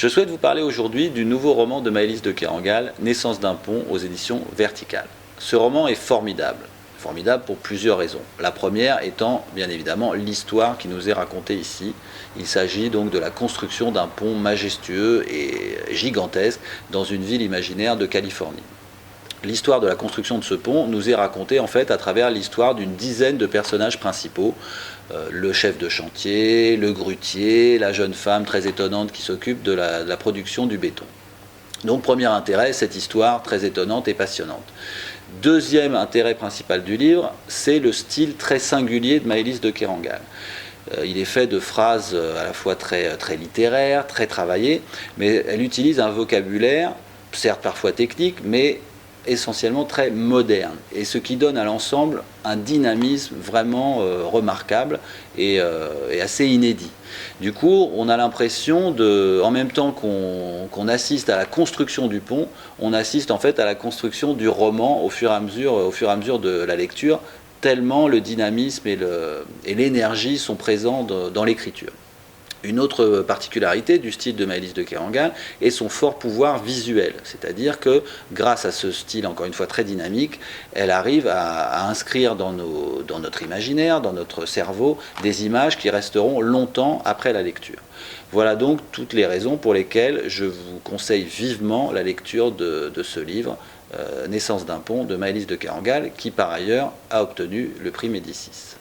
Je souhaite vous parler aujourd'hui du nouveau roman de Maëlys de Kerangal, Naissance d'un pont, aux éditions Verticales. Ce roman est formidable. Formidable pour plusieurs raisons. La première étant, bien évidemment, l'histoire qui nous est racontée ici. Il s'agit donc de la construction d'un pont majestueux et gigantesque dans une ville imaginaire de Californie. L'histoire de la construction de ce pont nous est racontée en fait à travers l'histoire d'une dizaine de personnages principaux. Le chef de chantier, le grutier, la jeune femme très étonnante qui s'occupe de la production du béton. Donc premier intérêt, cette histoire très étonnante et passionnante. Deuxième intérêt principal du livre, c'est le style très singulier de Maëlys de Kerangal. Il est fait de phrases à la fois très littéraires, très travaillées, mais elle utilise un vocabulaire, certes parfois technique, mais essentiellement très moderne, et ce qui donne à l'ensemble un dynamisme vraiment remarquable et assez inédit. Du coup, on a l'impression en même temps qu'on assiste à la construction du pont, on assiste en fait à la construction du roman au fur et à mesure de la lecture, tellement le dynamisme et l'énergie sont présents dans l'écriture. Une autre particularité du style de Maëlys de Kerangal est son fort pouvoir visuel, c'est-à-dire que grâce à ce style encore une fois très dynamique, elle arrive à inscrire dans notre imaginaire, dans notre cerveau, des images qui resteront longtemps après la lecture. Voilà donc toutes les raisons pour lesquelles je vous conseille vivement la lecture de ce livre, Naissance d'un pont de Maëlys de Kerangal, qui par ailleurs a obtenu le prix Médicis.